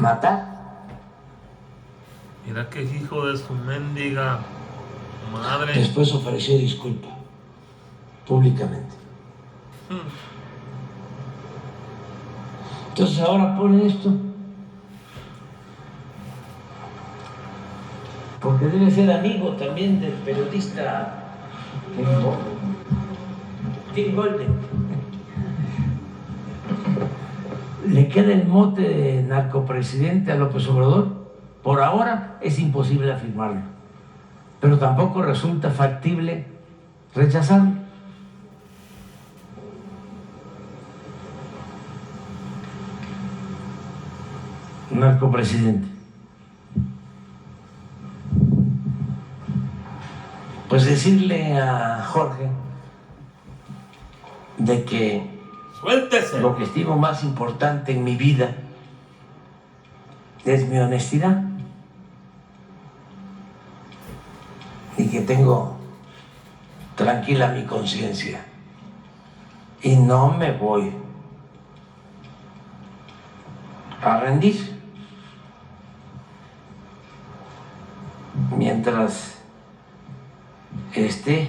matar. Mira qué hijo de su mendiga madre. Después ofreció disculpa públicamente. Entonces ahora pone esto porque debe ser amigo también del periodista Tim Golden. Le queda el mote de narcopresidente a López Obrador. Por ahora es imposible afirmarlo, pero tampoco resulta factible rechazarlo. Narcopresidente. Pues decirle a Jorge de que ¡Suéltese! lo que estimo más importante en mi vida es mi honestidad y que tengo tranquila mi conciencia y no me voy a rendir mientras esté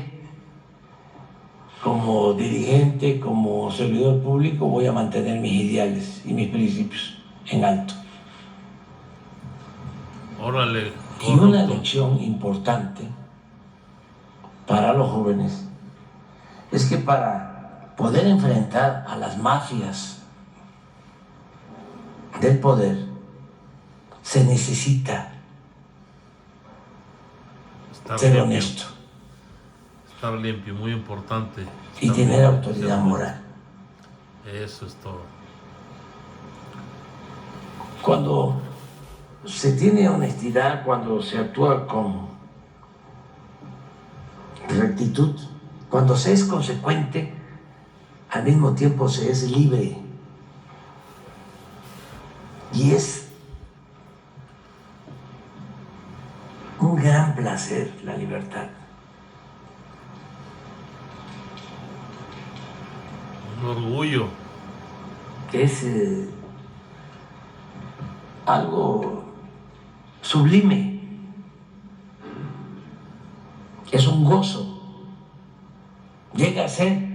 como dirigente, como servidor público. Voy a mantener mis ideales y mis principios en alto. Órale, y una corrupto. lección importante para los jóvenes es que para poder enfrentar a las mafias del poder se necesita Estar ser limpio. honesto Estar limpio, muy importante. y Estar tener limpio, autoridad ser honesto. moral. Eso es todo. Cuando se tiene honestidad, cuando se actúa con rectitud, cuando se es consecuente, al mismo tiempo se es libre. Y es un gran placer la libertad. Un orgullo. Es algo sublime. Es un gozo. Llega a ser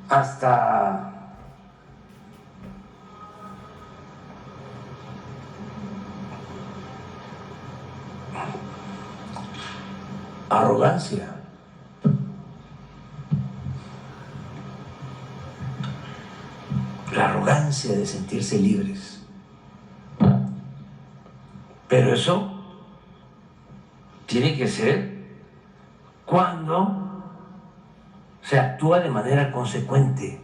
hasta arrogancia. La arrogancia de sentirse libres. Pero eso tiene que ser cuando se actúa de manera consecuente,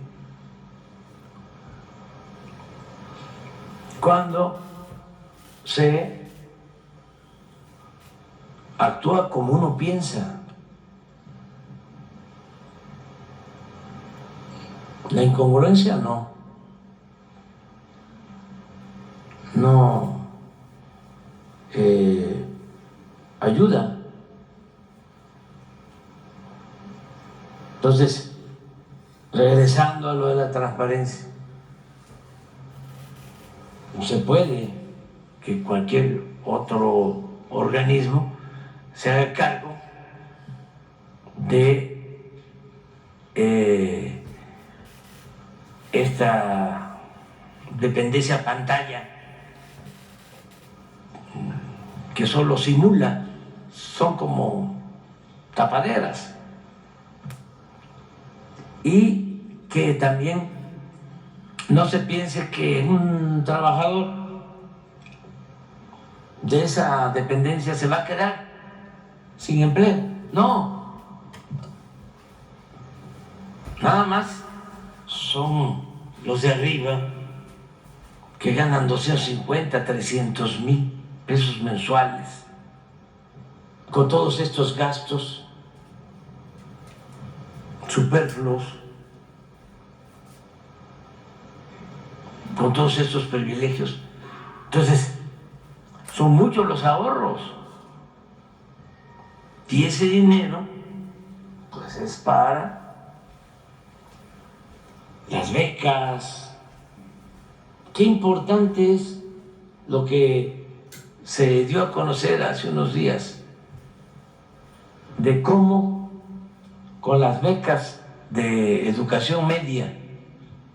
cuando se actúa como uno piensa. La incongruencia no ayuda. Entonces, regresando a lo de la transparencia, no se puede que cualquier otro organismo se haga cargo de esta dependencia pantalla que solo simula, son como tapaderas, y que también no se piense que un trabajador de esa dependencia se va a quedar sin empleo. No, nada más son los de arriba que ganan 250, 300,000 pesos mensuales, con todos estos gastos superfluos, con todos estos privilegios. Entonces, son muchos los ahorros. Y ese dinero, pues es para las becas. Qué importante es lo que se dio a conocer hace unos días de cómo con las becas de educación media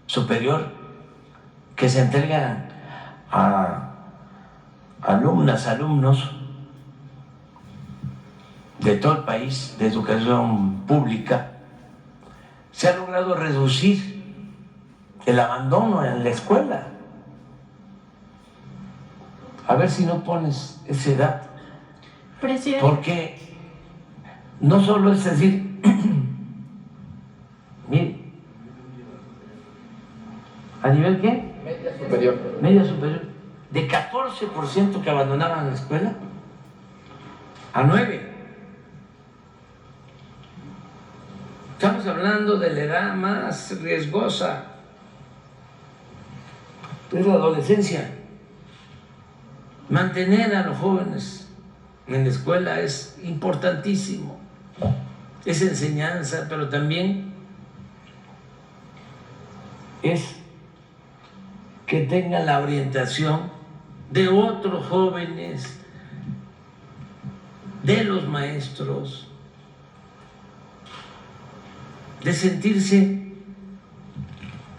superior que se entregan a alumnas, alumnos de todo el país de educación pública, se ha logrado reducir el abandono en la escuela. A ver si no pones ese dato. Presidente. Porque no solo es decir, mire, ¿a nivel qué? Media superior. Media superior. De 14% que abandonaban la escuela, a 9%. Estamos hablando de la edad más riesgosa, es la adolescencia. Mantener a los jóvenes en la escuela es importantísimo. Es enseñanza, pero también es que tengan la orientación de otros jóvenes, de los maestros, de sentirse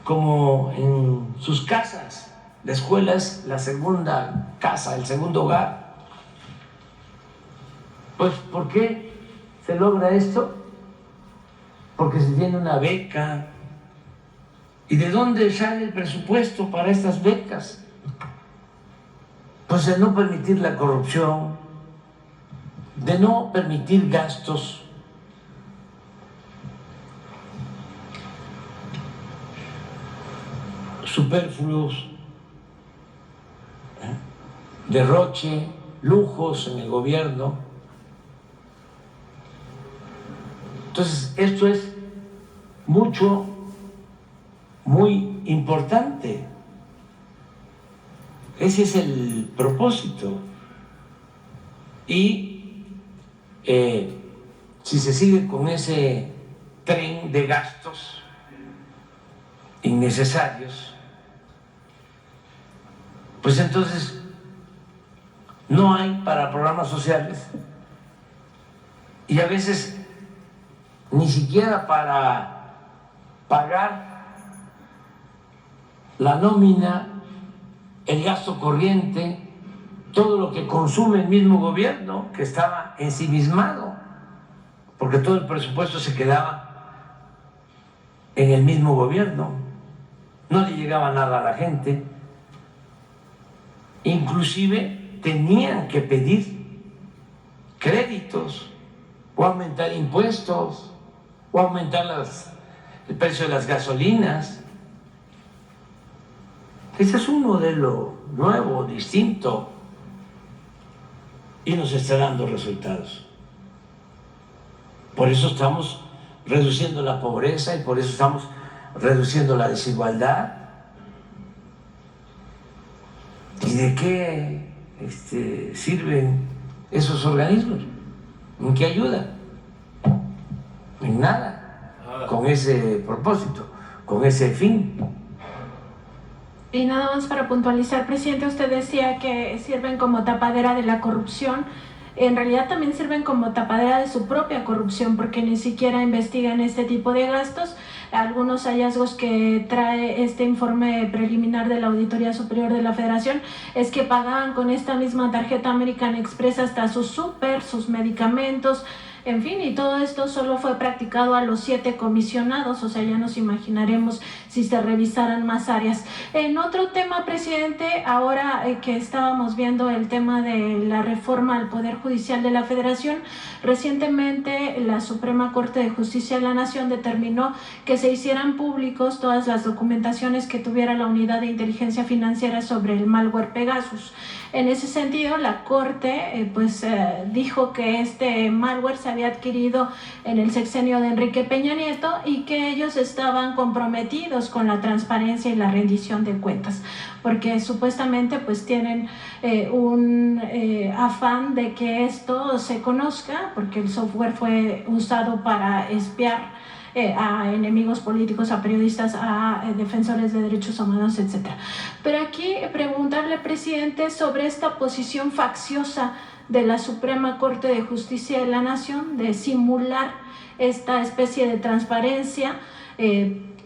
como en sus casas. La escuela es la segunda casa, el segundo hogar. Pues, ¿por qué se logra esto? Porque se tiene una beca. ¿Y de dónde sale el presupuesto para estas becas? Pues de no permitir la corrupción, de no permitir gastos superfluos, derroche, lujos en el gobierno. Entonces, esto es muy importante. Ese es el propósito. Y si se sigue con ese tren de gastos innecesarios, pues entonces no hay para programas sociales y a veces ni siquiera para pagar la nómina, el gasto corriente, todo lo que consume el mismo gobierno, que estaba ensimismado, porque todo el presupuesto se quedaba en el mismo gobierno, no le llegaba nada a la gente. Inclusive tenían que pedir créditos o aumentar impuestos o aumentar el precio de las gasolinas. Ese es un modelo nuevo, distinto, y nos está dando resultados. Por eso estamos reduciendo la pobreza y por eso estamos reduciendo la desigualdad. ¿Y de qué sirven esos organismos? ¿En qué ayudan? En nada, con ese propósito, con ese fin. Y nada más para puntualizar, presidente, usted decía que sirven como tapadera de la corrupción. En realidad también sirven como tapadera de su propia corrupción, porque ni siquiera investigan este tipo de gastos. Algunos hallazgos que trae este informe preliminar de la Auditoría Superior de la Federación es que pagaban con esta misma tarjeta American Express hasta sus súper, sus medicamentos, en fin, y todo esto solo fue practicado a los 7 comisionados, o sea, ya nos imaginaremos si se revisaran más áreas. En otro tema, presidente, ahora que estábamos viendo el tema de la reforma al Poder Judicial de la Federación, recientemente la Suprema Corte de Justicia de la Nación determinó que se hicieran públicos todas las documentaciones que tuviera la Unidad de Inteligencia Financiera sobre el malware Pegasus. En ese sentido, la Corte dijo que este malware se había adquirido en el sexenio de Enrique Peña Nieto y que ellos estaban comprometidos con la transparencia y la rendición de cuentas, porque supuestamente tienen un afán de que esto se conozca, porque el software fue usado para espiar a enemigos políticos, a periodistas, a defensores de derechos humanos, etc. Pero aquí preguntarle, presidente, sobre esta posición facciosa de la Suprema Corte de Justicia de la Nación de simular esta especie de transparencia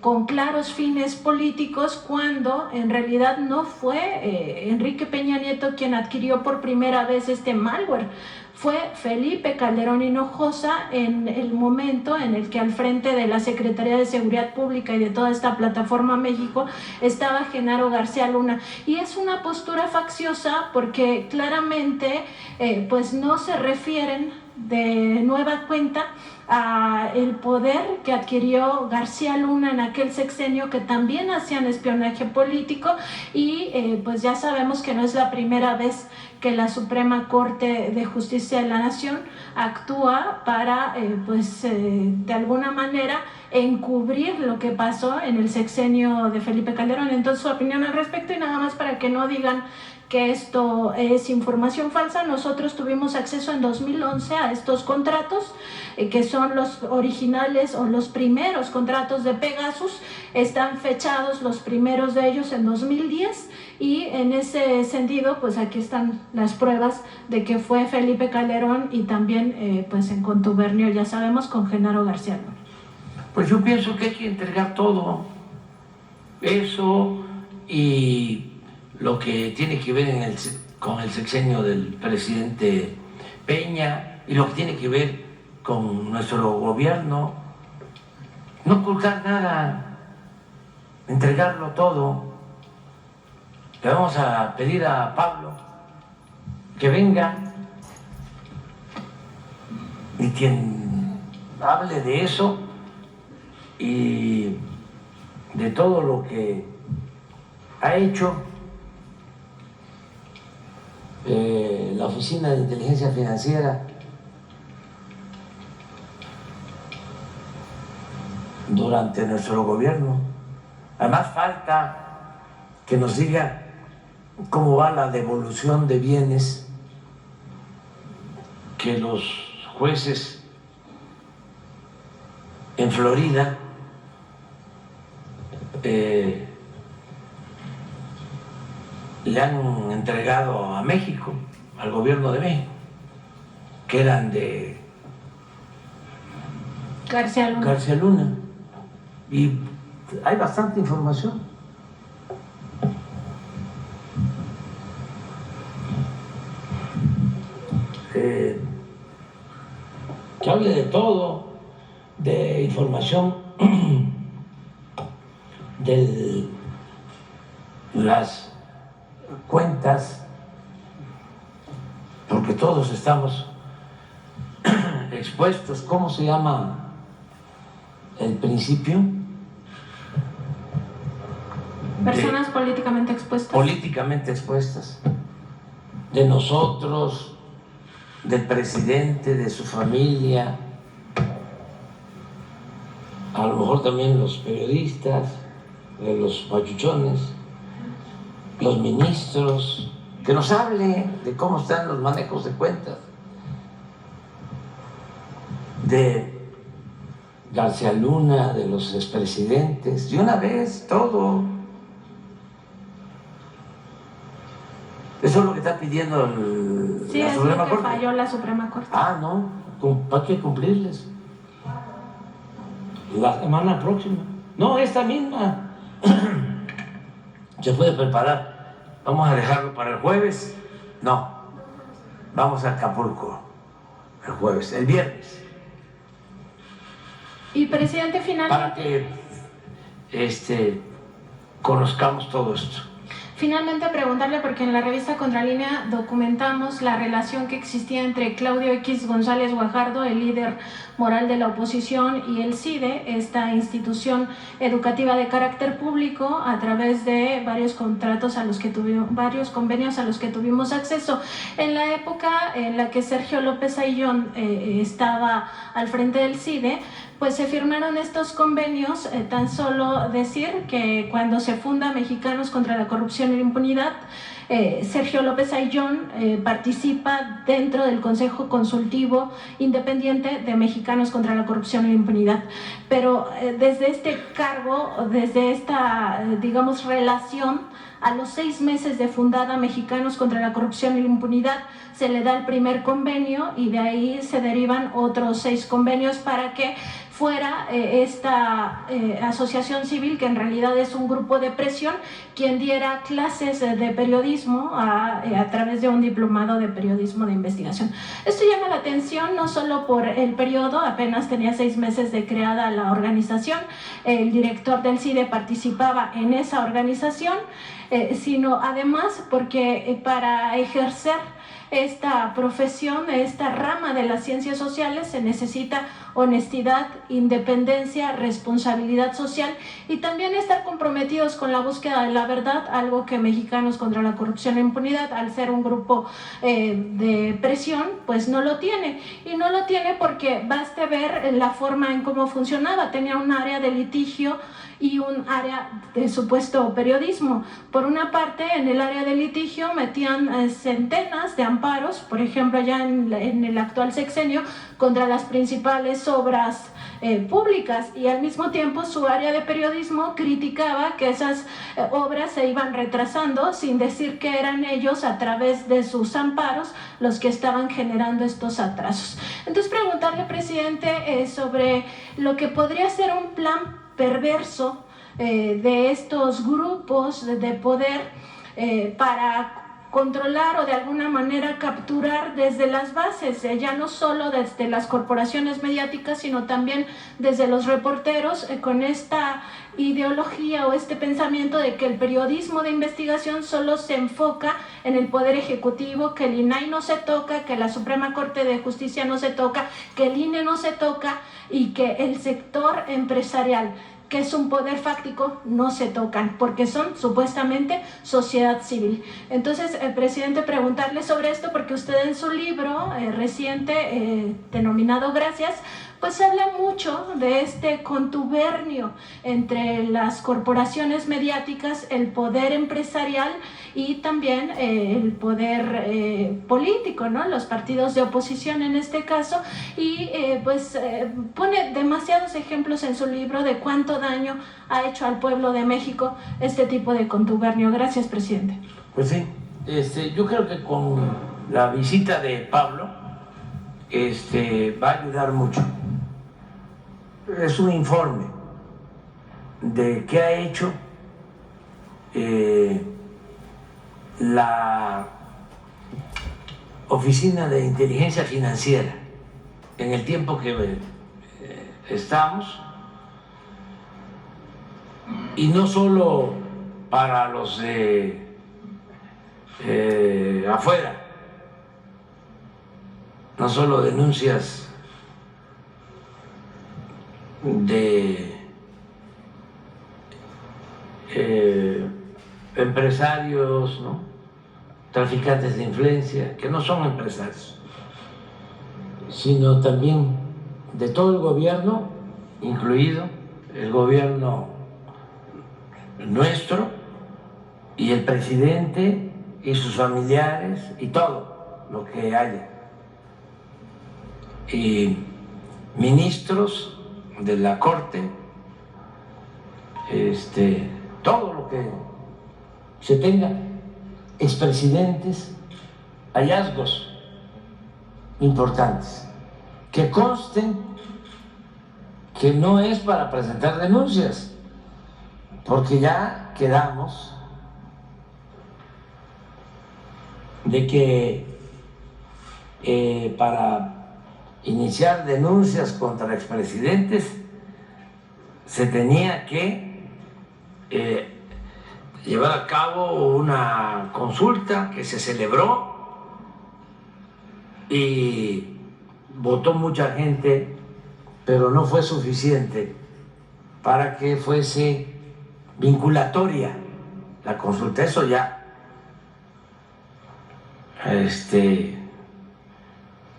con claros fines políticos, cuando en realidad no fue Enrique Peña Nieto quien adquirió por primera vez este malware. Fue Felipe Calderón Hinojosa en el momento en el que al frente de la Secretaría de Seguridad Pública y de toda esta plataforma México estaba Genaro García Luna. Y es una postura facciosa porque claramente pues no se refieren de nueva cuenta a el poder que adquirió García Luna en aquel sexenio, que también hacían espionaje político, y pues ya sabemos que no es la primera vez que la Suprema Corte de Justicia de la Nación actúa para de alguna manera encubrir lo que pasó en el sexenio de Felipe Calderón. Entonces, su opinión al respecto, y nada más para que no digan que esto es información falsa. Nosotros tuvimos acceso en 2011 a estos contratos, que son los originales o los primeros contratos de Pegasus. Están fechados los primeros de ellos en 2010, y en ese sentido, pues aquí están las pruebas de que fue Felipe Calderón, y también pues en contubernio, ya sabemos, con Genaro García Luna. Pues yo pienso que hay que entregar todo eso, y lo que tiene que ver con el sexenio del presidente Peña, y lo que tiene que ver con nuestro gobierno. No ocultar nada, entregarlo todo. Le vamos a pedir a Pablo que venga, y quien hable de eso y de todo lo que ha hecho la Oficina de Inteligencia Financiera durante nuestro gobierno. Además, falta que nos diga cómo va la devolución de bienes que los jueces en Florida le han entregado a México, al gobierno de México, que eran de García Luna. García Luna. Y hay bastante información. Que hable de todo, de información de las cuentas, porque todos estamos expuestos. ¿Cómo se llama el principio? Personas políticamente expuestas. Políticamente expuestas. De nosotros, del presidente, de su familia, a lo mejor también los periodistas, de los machuchones, los ministros, que nos hable de cómo están los manejos de cuentas, de García Luna, de los expresidentes, de una vez todo. Eso es lo que está pidiendo la Suprema Corte. Falló la Suprema Corte. Ah, no, hay que cumplirles. La semana próxima. No, esta misma. Se puede preparar. Vamos a dejarlo para el jueves. No, vamos a Acapulco el jueves, el viernes. Y presidente, finalmente, para que conozcamos todo esto. Finalmente, preguntarle, porque en la revista Contralínea documentamos la relación que existía entre Claudio X González Guajardo, el líder moral de la oposición, y el CIDE, esta institución educativa de carácter público, a través de varios contratos a los que varios convenios a los que tuvimos acceso. En la época en la que Sergio López Ayllón estaba al frente del CIDE, pues se firmaron estos convenios. Tan solo decir que cuando se funda Mexicanos contra la Corrupción y la Impunidad, Sergio López Ayllón participa dentro del Consejo Consultivo Independiente de Mexicanos contra la Corrupción y la Impunidad. Pero desde este cargo, desde esta, digamos, relación, a los 6 meses de fundada Mexicanos contra la Corrupción y la Impunidad, se le da el primer convenio y de ahí se derivan otros 6 convenios para que fuera esta asociación civil, que en realidad es un grupo de presión, quien diera clases de periodismo a través de un diplomado de periodismo de investigación. Esto llama la atención no solo por el periodo, apenas tenía 6 meses de creada la organización, el director del CIDE participaba en esa organización, sino además porque para ejercer esta profesión, esta rama de las ciencias sociales, se necesita honestidad, independencia, responsabilidad social y también estar comprometidos con la búsqueda de la verdad, algo que Mexicanos contra la Corrupción e Impunidad, al ser un grupo de presión, pues no lo tiene. Y no lo tiene porque baste ver la forma en cómo funcionaba. Tenía un área de litigio y un área de supuesto periodismo. Por una parte, en el área de litigio metían centenas de amparos, por ejemplo, ya en el actual sexenio, contra las principales obras públicas, y al mismo tiempo su área de periodismo criticaba que esas obras se iban retrasando, sin decir que eran ellos, a través de sus amparos, los que estaban generando estos atrasos. Entonces, preguntarle, presidente, sobre lo que podría ser un plan perverso de estos grupos de poder para controlar o de alguna manera capturar desde las bases, ya no solo desde las corporaciones mediáticas, sino también desde los reporteros, con esta ideología o este pensamiento de que el periodismo de investigación solo se enfoca en el Poder Ejecutivo, que el INAI no se toca, que la Suprema Corte de Justicia no se toca, que el INE no se toca y que el sector empresarial, que es un poder fáctico, no se tocan, porque son supuestamente sociedad civil. Entonces, presidente, preguntarle sobre esto, porque usted en su libro reciente, denominado Gracias, pues habla mucho de este contubernio entre las corporaciones mediáticas, el poder empresarial y también el poder político, ¿no? Los partidos de oposición en este caso, y pone demasiados ejemplos en su libro de cuánto daño ha hecho al pueblo de México este tipo de contubernio. Gracias, presidente. Pues sí, yo creo que con la visita de Pablo va a ayudar mucho. Es un informe de qué ha hecho la Oficina de Inteligencia Financiera en el tiempo que estamos, y no solo para los de afuera, no solo denuncias de empresarios, ¿no? Traficantes de influencia, que no son empresarios, sino también de todo el gobierno, incluido el gobierno nuestro y el presidente y sus familiares y todo lo que haya, y ministros de la Corte, todo lo que se tenga, expresidentes, hallazgos importantes, que consten que no es para presentar denuncias, porque ya quedamos de que para iniciar denuncias contra expresidentes se tenía que llevar a cabo una consulta que se celebró y votó mucha gente, pero no fue suficiente para que fuese vinculatoria la consulta. Eso ya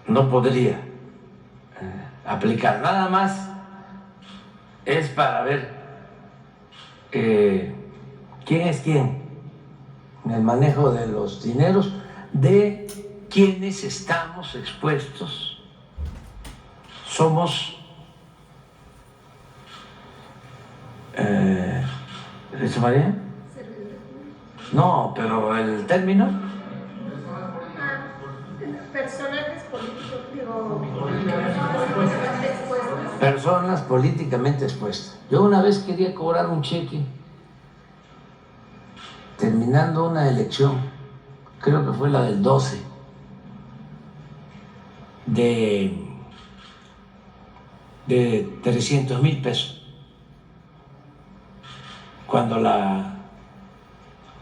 no podría aplicar. Nada más es para ver quién es quién en el manejo de los dineros de quienes estamos expuestos. Somos ¿eso, María? No, pero el término. Personajes políticos, Personas políticamente expuestas. Yo una vez quería cobrar un cheque terminando una elección, creo que fue la del 12, de 300,000 pesos. Cuando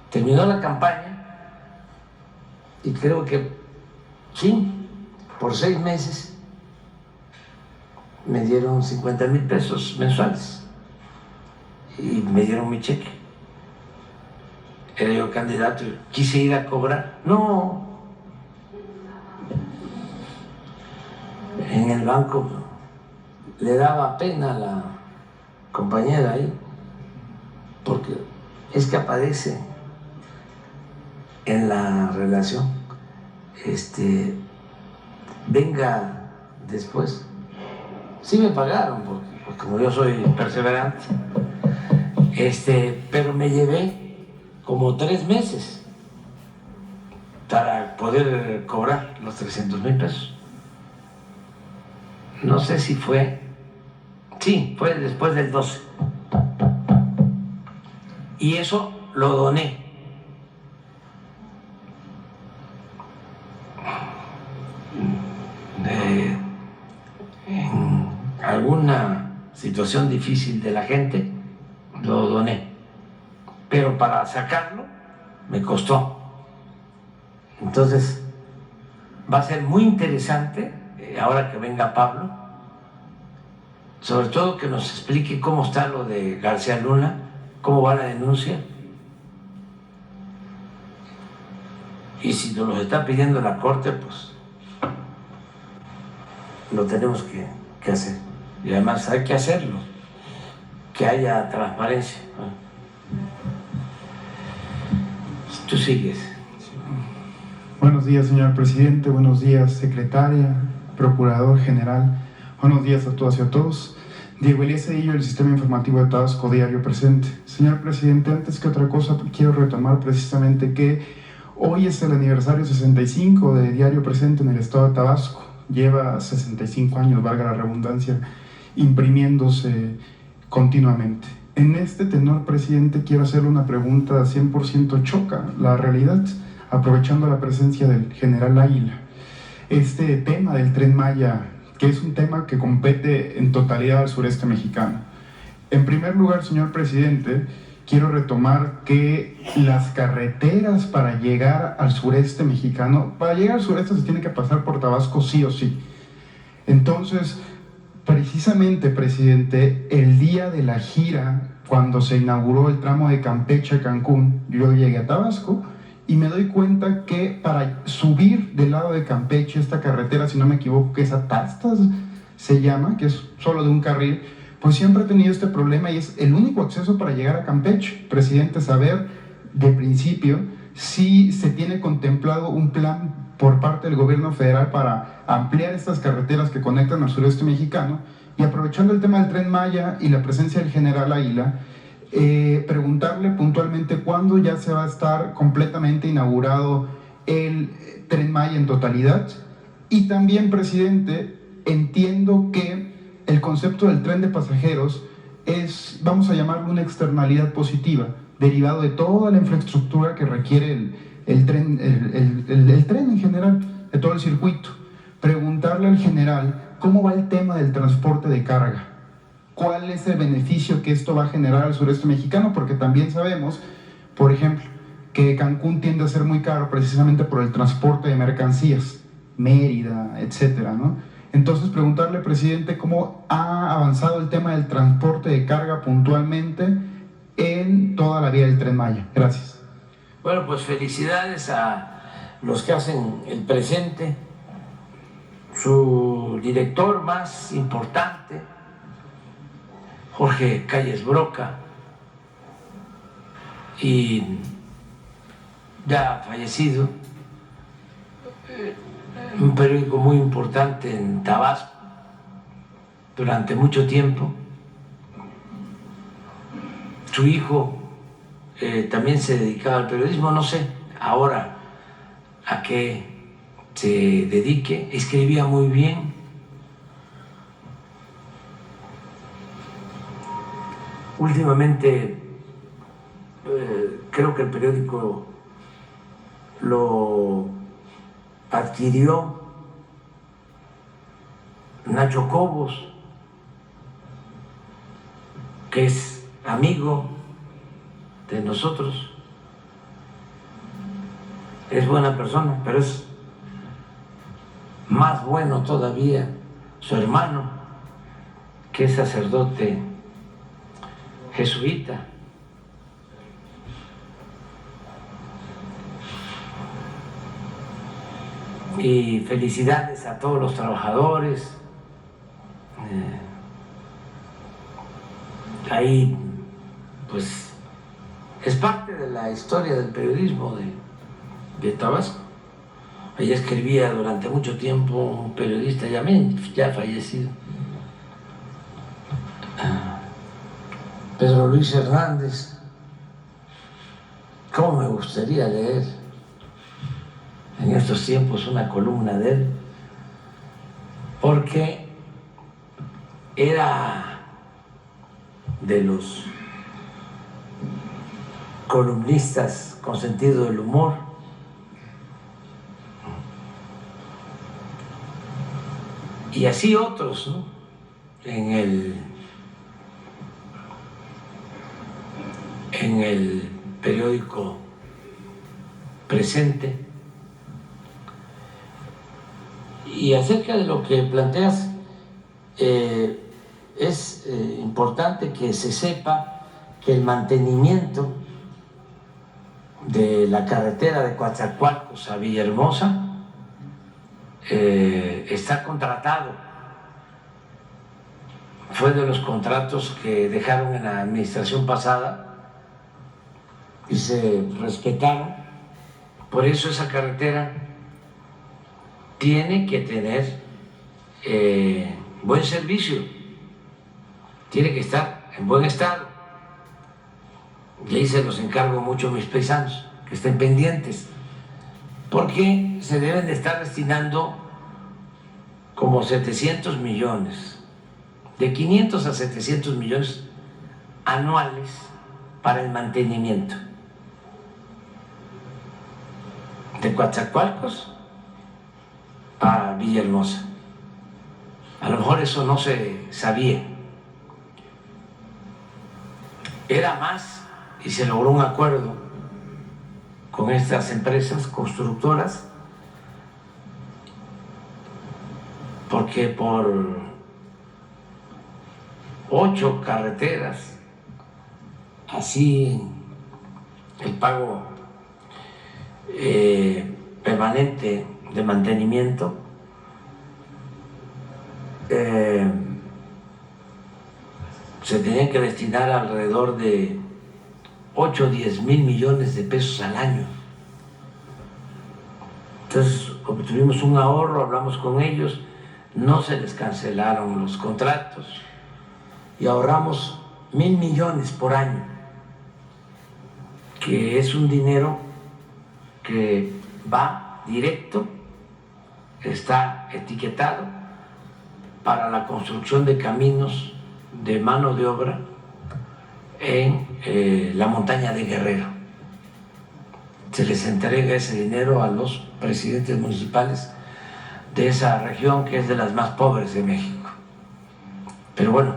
terminó la campaña, y creo que sí, por 6 meses me dieron 50,000 pesos mensuales y me dieron mi cheque. Era yo candidato y quise ir a cobrar. No, en el banco le daba pena a la compañera ahí, porque es que aparece en la relación, venga después. Sí me pagaron, porque como yo soy perseverante, pero me llevé como 3 meses para poder cobrar los 300,000 pesos. No sé si fue, sí, fue después del 12. Y eso lo doné. En alguna situación difícil de la gente, lo doné. Pero para sacarlo me costó. Entonces, va a ser muy interesante, ahora que venga Pablo, sobre todo que nos explique cómo está lo de García Luna, cómo va la denuncia, y si nos lo está pidiendo la Corte, pues lo tenemos que hacer. Y además hay que hacerlo, que haya transparencia. Tú sigues. Buenos días, señor presidente. Buenos días, secretaria, procurador general. Buenos días a todas y a todos. Diego Elías Cedillo, del Sistema Informativo de Tabasco, diario presente. Señor presidente, antes que otra cosa, quiero retomar precisamente que hoy es el aniversario 65 de Diario Presente en el estado de Tabasco. Lleva 65 años, valga la redundancia, imprimiéndose continuamente. En este tenor, presidente, quiero hacerle una pregunta 100% choca la realidad, aprovechando la presencia del general Águila. Este tema del Tren Maya, que es un tema que compete en totalidad al sureste mexicano. En primer lugar, señor presidente, quiero retomar que las carreteras para llegar al sureste mexicano, para llegar al sureste se tiene que pasar por Tabasco sí o sí. Entonces, precisamente, presidente, el día de la gira, cuando se inauguró el tramo de Campeche a Cancún, yo llegué a Tabasco y me doy cuenta que para subir del lado de Campeche, esta carretera, si no me equivoco, que es Atastas, se llama, que es solo de un carril, pues siempre he tenido este problema y es el único acceso para llegar a Campeche. Presidente, saber de principio si se tiene contemplado un plan por parte del gobierno federal para ampliar estas carreteras que conectan al sureste mexicano, y aprovechando el tema del Tren Maya y la presencia del general Águila, preguntarle puntualmente cuándo ya se va a estar completamente inaugurado el Tren Maya en totalidad. Y también, presidente, entiendo que el concepto del tren de pasajeros es, vamos a llamarlo, una externalidad positiva, derivado de toda la infraestructura que requiere el tren en general, de todo el circuito. Preguntarle al general cómo va el tema del transporte de carga, cuál es el beneficio que esto va a generar al sureste mexicano, porque también sabemos, por ejemplo, que Cancún tiende a ser muy caro precisamente por el transporte de mercancías, Mérida, etcétera, ¿no? Entonces, preguntarle, presidente, cómo ha avanzado el tema del transporte de carga puntualmente en toda la vía del Tren Maya. Gracias. Bueno, pues felicidades a los que hacen el presente. Su director más importante, Jorge Calles Broca, y ya fallecido, un periódico muy importante en Tabasco durante mucho tiempo. Su hijo también se dedicaba al periodismo, no sé ahora a qué se dedique, escribía muy bien. Últimamente creo que el periódico lo adquirió Nacho Cobos, que es amigo de nosotros, es buena persona, pero es más bueno todavía su hermano, que es sacerdote jesuita. Y felicidades a todos los trabajadores. Ahí, pues, es parte de la historia del periodismo de Tabasco. Ella escribía durante mucho tiempo un periodista ya fallecido, Pedro Luis Hernández. ¿Cómo me gustaría leer en estos tiempos una columna de él? Porque era de los columnistas con sentido del humor. Y así otros, ¿no? En el periódico Presente. Y acerca de lo que planteas, es importante que se sepa que el mantenimiento de la carretera de Coatzacoalcos a Villahermosa está contratado. Fue de los contratos que dejaron en la administración pasada y se respetaron. Por eso esa carretera tiene que tener buen servicio, tiene que estar en buen estado. Y ahí se los encargo mucho a mis paisanos, que estén pendientes, porque se deben de estar destinando como 700 millones, de 500 a 700 millones anuales para el mantenimiento de Coatzacoalcos a Villahermosa. A lo mejor eso no se sabía. Era más, y se logró un acuerdo con estas empresas constructoras, porque por 8 carreteras, así el pago permanente de mantenimiento se tenían que destinar alrededor de 8 o 10 mil millones de pesos al año. Entonces obtuvimos un ahorro, hablamos con ellos, no se les cancelaron los contratos y ahorramos 1,000 millones por año, que es un dinero que va directo, está etiquetado para la construcción de caminos de mano de obra en la montaña de Guerrero. Se les entrega ese dinero a los presidentes municipales de esa región, que es de las más pobres de México. Pero bueno,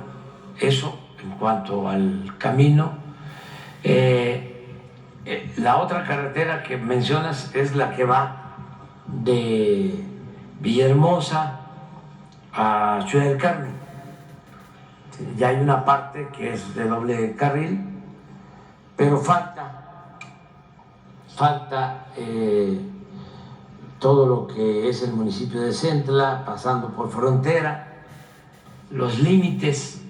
eso en cuanto al camino. La otra carretera que mencionas es la que va de Villahermosa a Ciudad del Carmen. Ya hay una parte que es de doble carril, pero falta todo lo que es el municipio de Centla, pasando por Frontera, los límites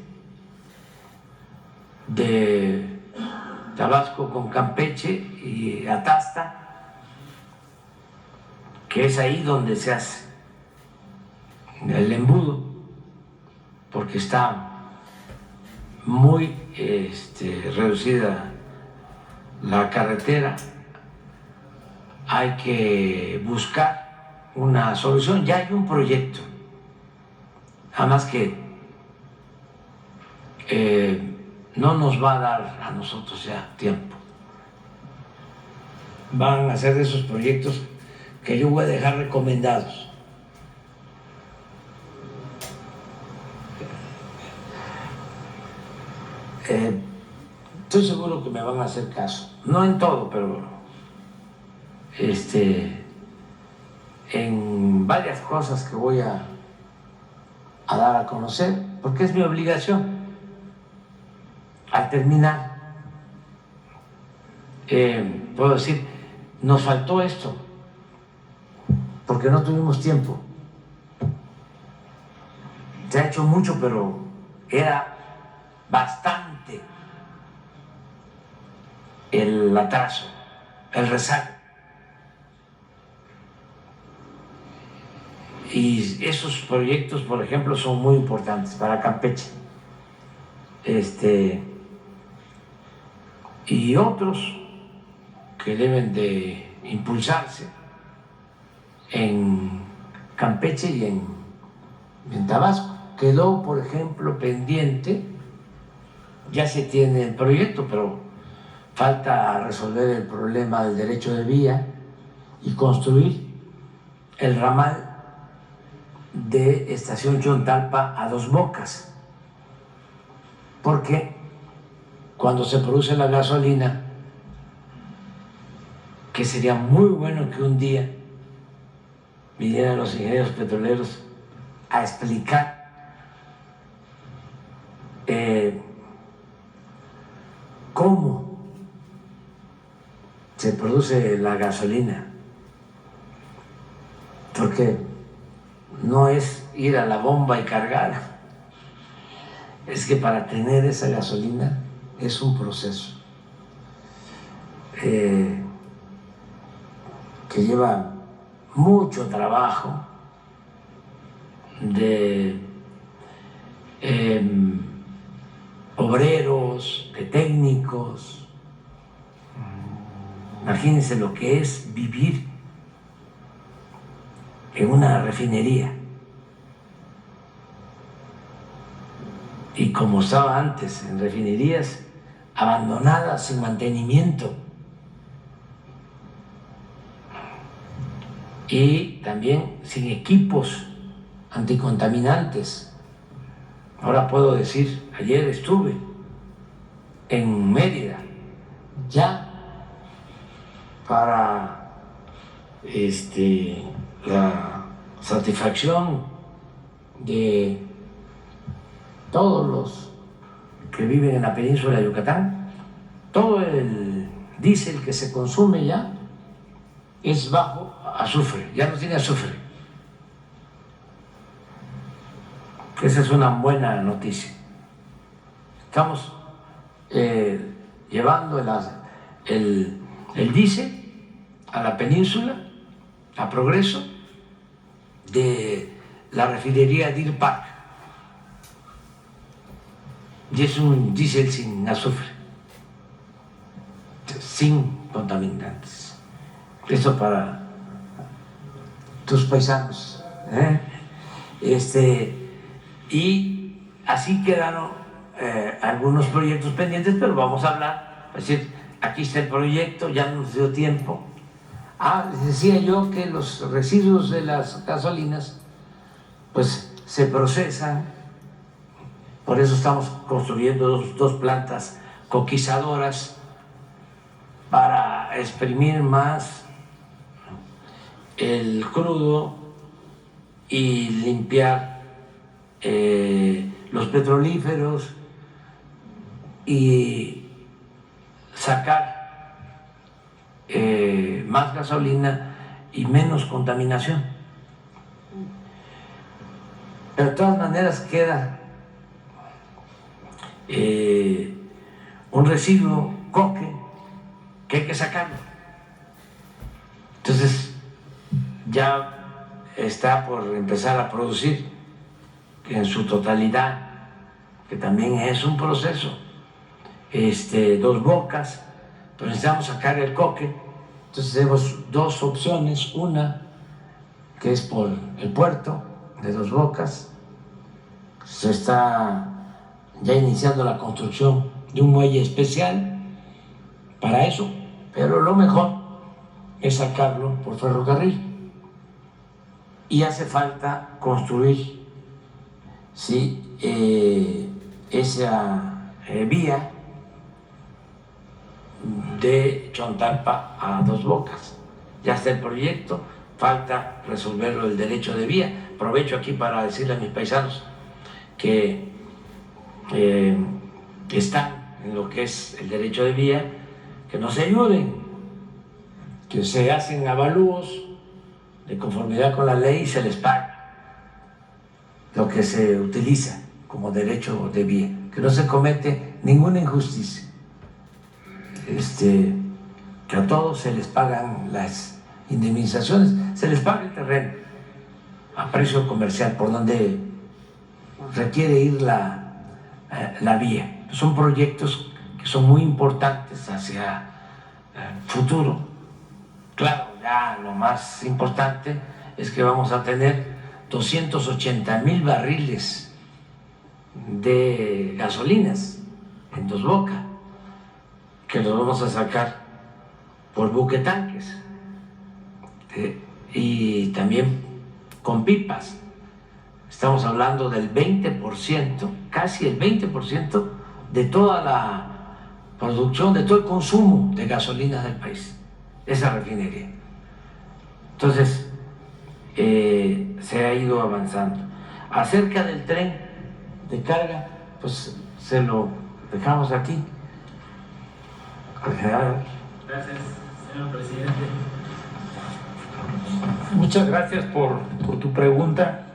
de Tabasco con Campeche y Atasta, que es ahí donde se hace el embudo, porque está muy reducida la carretera. Hay que buscar una solución. Ya hay un proyecto, además que no nos va a dar a nosotros ya tiempo. Van a ser de esos proyectos que yo voy a dejar recomendados. Estoy seguro que me van a hacer caso, no en todo, pero en varias cosas que voy a dar a conocer, porque es mi obligación. Al terminar, puedo decir, nos faltó esto, porque no tuvimos tiempo. Se ha hecho mucho, pero era bastante el atraso, el rezago. Y esos proyectos, por ejemplo, son muy importantes para Campeche. Y otros que deben de impulsarse en Campeche y en Tabasco. Quedó, por ejemplo, pendiente, ya se tiene el proyecto, pero falta resolver el problema del derecho de vía y construir el ramal de Estación Chontalpa a Dos Bocas, porque cuando se produce la gasolina, que sería muy bueno que un día vinieran los ingenieros petroleros a explicar cómo se produce la gasolina, porque no es ir a la bomba y cargar, es que para tener esa gasolina es un proceso que lleva mucho trabajo de obreros, de técnicos. Imagínense lo que es vivir en una refinería. Y como estaba antes, en refinerías abandonadas, sin mantenimiento. Y también sin equipos anticontaminantes. Ahora puedo decir, ayer estuve en Mérida, ya para la satisfacción de todos los que viven en la península de Yucatán, todo el diésel que se consume ya es bajo azufre, ya no tiene azufre. Esa es una buena noticia. Estamos llevando el diésel a la península, a Progreso, de la refinería Deer Park. Y es un diésel sin azufre, sin contaminantes. Eso para tus paisanos, y así quedaron algunos proyectos pendientes, pero vamos a hablar, es decir, aquí está el proyecto, ya nos dio tiempo. Les decía yo que los residuos de las gasolinas pues se procesan, por eso estamos construyendo dos plantas coquizadoras para exprimir más el crudo y limpiar los petrolíferos y sacar más gasolina y menos contaminación. Pero de todas maneras queda un residuo coque que hay que sacarlo. Entonces ya está por empezar a producir en su totalidad, que también es un proceso, Dos Bocas, pero necesitamos sacar el coque. Entonces tenemos dos opciones, una que es por el puerto de Dos Bocas, se está ya iniciando la construcción de un muelle especial para eso, pero lo mejor es sacarlo por ferrocarril. Y hace falta construir, ¿sí?, esa vía de Chontalpa a Dos Bocas. Ya está el proyecto, falta resolverlo el derecho de vía. Aprovecho aquí para decirle a mis paisanos que están en lo que es el derecho de vía, que no se ayuden, que se hacen avalúos de conformidad con la ley y se les paga lo que se utiliza como derecho de vía, que no se comete ninguna injusticia, que a todos se les pagan las indemnizaciones, se les paga el terreno a precio comercial por donde requiere ir la vía. Son proyectos que son muy importantes hacia el futuro. Claro, ya lo más importante es que vamos a tener 280,000 barriles de gasolinas en Dos Bocas, que los vamos a sacar por buquetanques y también con pipas. Estamos hablando del 20%, casi el 20% de toda la producción, de todo el consumo de gasolinas del país, esa refinería. Entonces, se ha ido avanzando. Acerca del tren de carga, pues se lo dejamos aquí al general. Gracias, señor presidente. Muchas gracias por tu pregunta.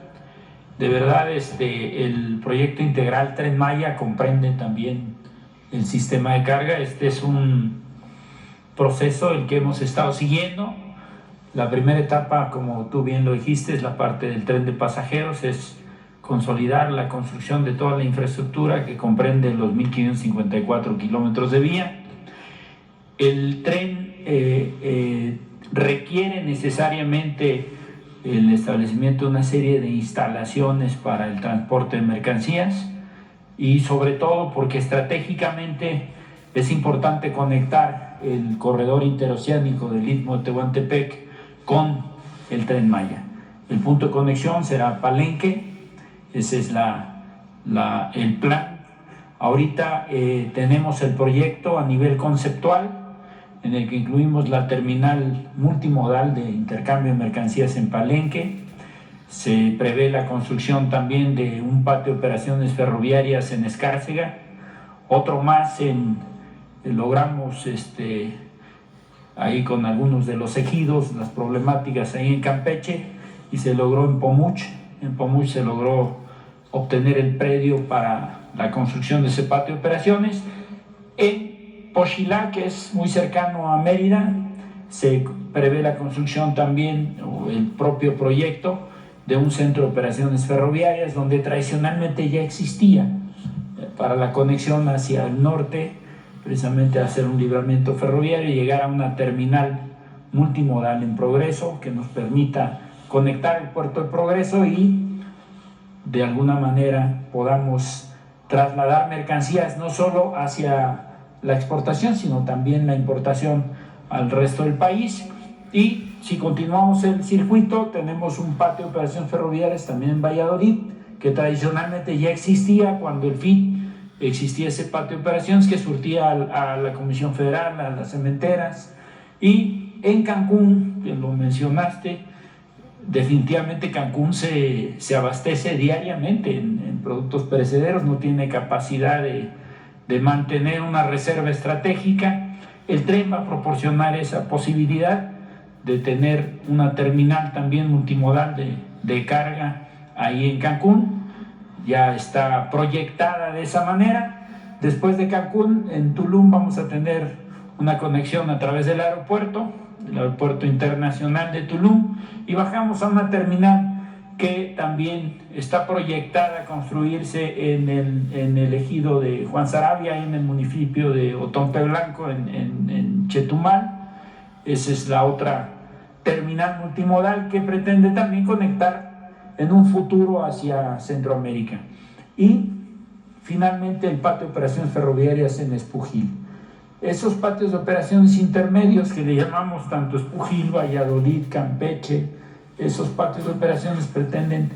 De verdad, el proyecto integral Tren Maya comprende también el sistema de carga. Este es un proceso el que hemos estado siguiendo. La primera etapa, como tú bien lo dijiste, es la parte del tren de pasajeros, es consolidar la construcción de toda la infraestructura que comprende los 1.554 kilómetros de vía. El tren requiere necesariamente el establecimiento de una serie de instalaciones para el transporte de mercancías y sobre todo porque estratégicamente es importante conectar el corredor interoceánico del Istmo de Tehuantepec con el Tren Maya. El punto de conexión será Palenque, ese es el plan. Ahorita tenemos el proyecto a nivel conceptual en el que incluimos la terminal multimodal de intercambio de mercancías en Palenque. Se prevé la construcción también de un patio de operaciones ferroviarias en Escárcega, otro más logramos ahí con algunos de los ejidos, las problemáticas ahí en Campeche, y se logró en Pomuch. En Pomuch se logró obtener el predio para la construcción de ese patio de operaciones. En Pochilá, que es muy cercano a Mérida, se prevé la construcción también, o el propio proyecto, de un centro de operaciones ferroviarias donde tradicionalmente ya existía para la conexión hacia el norte, precisamente hacer un libramiento ferroviario y llegar a una terminal multimodal en Progreso que nos permita conectar el puerto de Progreso y de alguna manera podamos trasladar mercancías no solo hacia la exportación, sino también la importación al resto del país. Y si continuamos el circuito, tenemos un patio de operaciones ferroviarias también en Valladolid, que tradicionalmente ya existía cuando el FIT existía ese patio de operaciones que surtía a la Comisión Federal, a las cementeras. Y en Cancún, que lo mencionaste, definitivamente Cancún se abastece diariamente en productos perecederos, no tiene capacidad de mantener una reserva estratégica. El tren va a proporcionar esa posibilidad de tener una terminal también multimodal de carga ahí en Cancún. Ya está proyectada de esa manera Después de Cancún, en Tulum vamos a tener una conexión a través del aeropuerto internacional de Tulum, y bajamos a una terminal que también está proyectada a construirse en el ejido de Juan Sarabia, en el municipio de Otompe Blanco, en Chetumal. Esa es la otra terminal multimodal que pretende también conectar en un futuro hacia Centroamérica. Y finalmente el patio de operaciones ferroviarias en Espujil. Esos patios de operaciones intermedios que le llamamos tanto Espujil, Valladolid, Campeche, esos patios de operaciones pretenden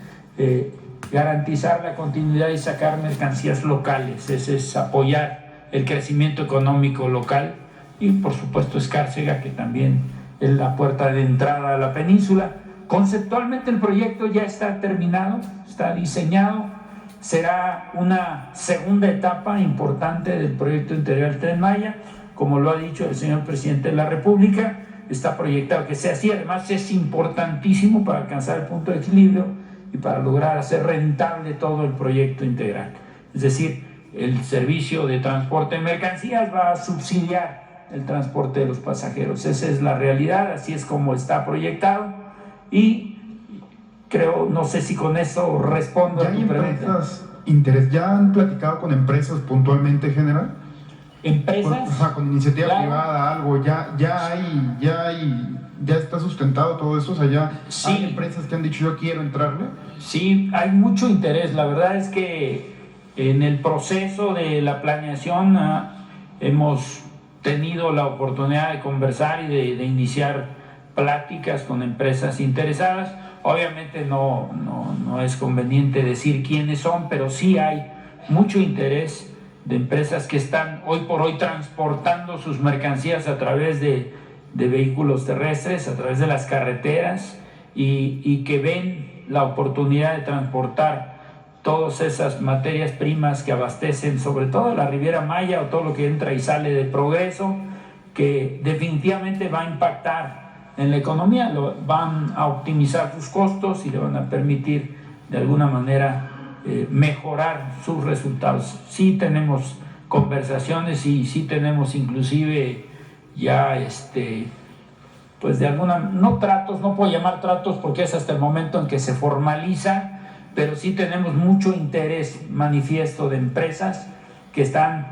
garantizar la continuidad y sacar mercancías locales. Ese es apoyar el crecimiento económico local, y por supuesto Escárcega, que también es la puerta de entrada a la península. Conceptualmente el proyecto ya está terminado, está diseñado, será una segunda etapa importante del proyecto integral Tren Maya, como lo ha dicho el señor presidente de la República. Está proyectado que sea así. Además es importantísimo para alcanzar el punto de equilibrio y para lograr hacer rentable todo el proyecto integral. Es decir, el servicio de transporte de mercancías va a subsidiar el transporte de los pasajeros. Esa es la realidad, así es como está proyectado, y creo, no sé si con eso respondo a tu pregunta. ¿Ya han platicado con empresas puntualmente, general? ¿Empresas? O sea, con iniciativa claro. Privada, algo, ya está sustentado todo eso, o sea, ya Sí. hay empresas que han dicho yo quiero entrarle. Sí, hay mucho interés. La verdad es que en el proceso de la planeación hemos tenido la oportunidad de conversar y de iniciar pláticas con empresas interesadas. Obviamente no es conveniente decir quiénes son, pero sí hay mucho interés de empresas que están hoy por hoy transportando sus mercancías a través de vehículos terrestres, a través de las carreteras, y que ven la oportunidad de transportar todas esas materias primas que abastecen sobre todo la Riviera Maya, o todo lo que entra y sale de Progreso, que definitivamente va a impactar en la economía, van a optimizar sus costos y le van a permitir de alguna manera mejorar sus resultados. Sí tenemos conversaciones y sí tenemos inclusive ya pues de alguna, no tratos, no puedo llamar tratos porque es hasta el momento en que se formaliza, pero sí tenemos mucho interés manifiesto de empresas que están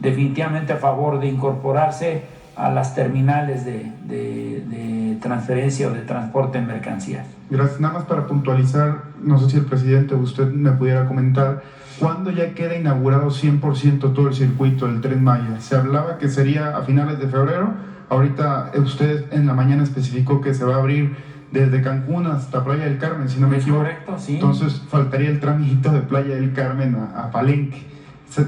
definitivamente a favor de incorporarse a las terminales de transferencia o de transporte de mercancías. Gracias. Nada más para puntualizar, no sé si el presidente o usted me pudiera comentar, ¿cuándo ya queda inaugurado 100% todo el circuito del Tren Maya? Se hablaba que sería a finales de febrero, ahorita usted en la mañana especificó que se va a abrir desde Cancún hasta Playa del Carmen, si no me equivoco. Correcto, sí. Entonces faltaría el trámite de Playa del Carmen a Palenque.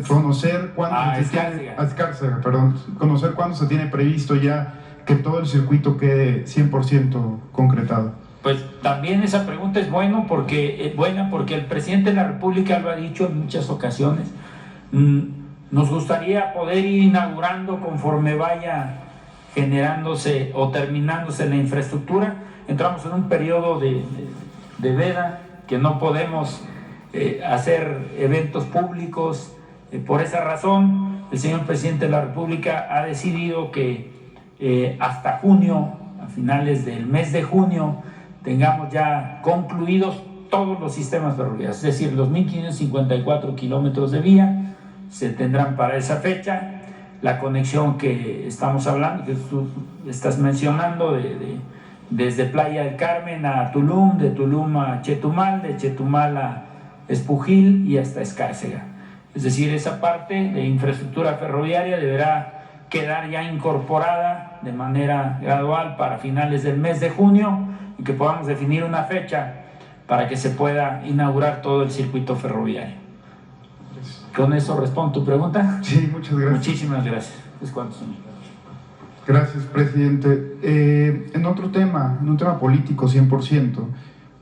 Conocer cuándo Escárcega, perdón. Conocer cuándo se tiene previsto ya que todo el circuito quede 100% concretado. Pues también esa pregunta es buena porque el presidente de la República lo ha dicho en muchas ocasiones. Nos gustaría poder ir inaugurando conforme vaya generándose o terminándose la infraestructura. Entramos en un periodo de veda que no podemos hacer eventos públicos. Por esa razón, el señor presidente de la República ha decidido que hasta junio, a finales del mes de junio, tengamos ya concluidos todos los sistemas ferroviarios, es decir, los 1.554 kilómetros de vía se tendrán para esa fecha. La conexión que estamos hablando, que tú estás mencionando, desde Playa del Carmen a Tulum, de Tulum a Chetumal, de Chetumal a Espujil y hasta Escárcega. Es decir, esa parte de infraestructura ferroviaria deberá quedar ya incorporada de manera gradual para finales del mes de junio, y que podamos definir una fecha para que se pueda inaugurar todo el circuito ferroviario. ¿Con eso respondo tu pregunta? Sí, muchas gracias. Muchísimas gracias. ¿Es cuánto, señor? Gracias, presidente. En un tema político 100%,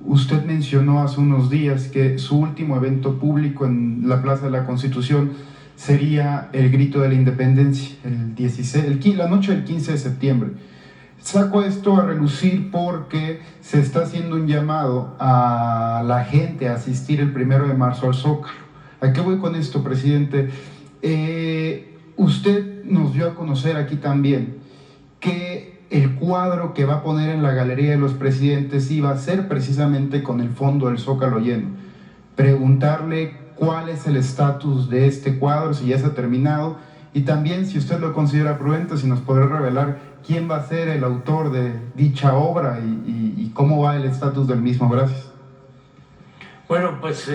usted mencionó hace unos días que su último evento público en la Plaza de la Constitución sería el Grito de la Independencia, la noche del 15 de septiembre. Saco esto a relucir porque se está haciendo un llamado a la gente a asistir el 1 de marzo al Zócalo. ¿A qué voy con esto, presidente? Usted nos dio a conocer aquí también que el cuadro que va a poner en la Galería de los Presidentes iba a ser precisamente con el fondo del Zócalo lleno. Preguntarle cuál es el estatus de este cuadro, si ya se ha terminado, y también, si usted lo considera prudente, si nos podrá revelar quién va a ser el autor de dicha obra y cómo va el estatus del mismo. Gracias. Bueno, pues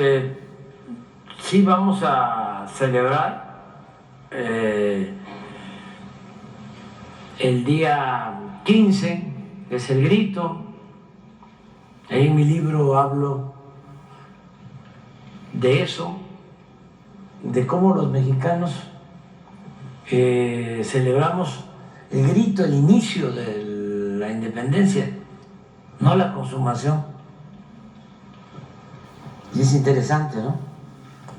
sí vamos a celebrar el día 15, es el grito. Ahí en mi libro hablo de eso, de cómo los mexicanos celebramos el grito, el inicio de la independencia, no la consumación. Y es interesante, ¿no?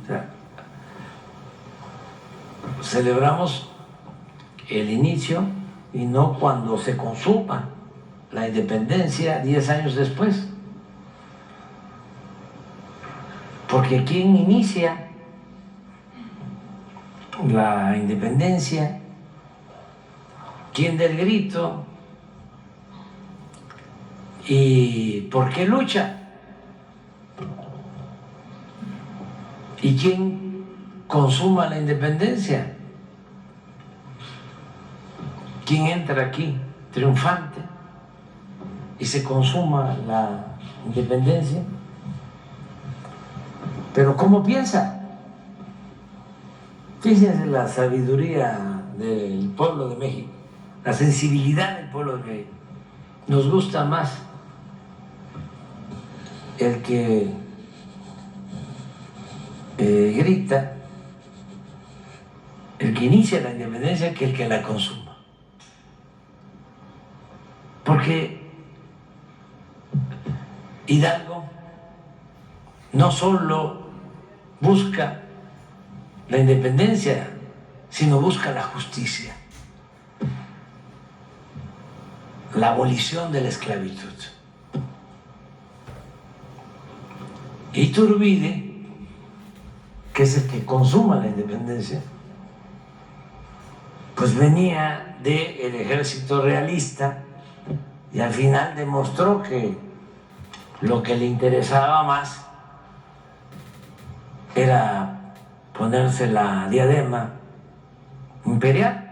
O sea, celebramos el inicio y no cuando se consuma la independencia 10 años después. Porque ¿quién inicia la independencia? ¿Quién da el grito? ¿Y por qué lucha? ¿Y quién consuma la independencia? ¿Quién entra aquí triunfante y se consuma la independencia? Pero ¿cómo piensa? Fíjense la sabiduría del pueblo de México, la sensibilidad del pueblo de México. Nos gusta más el que grita, el que inicia la independencia, que el que la consuma. Porque Hidalgo no solo busca la independencia, sino busca la justicia, la abolición de la esclavitud. Y Iturbide, que es el que consuma la independencia, pues venía del ejército realista y al final demostró que lo que le interesaba más era ponerse la diadema imperial.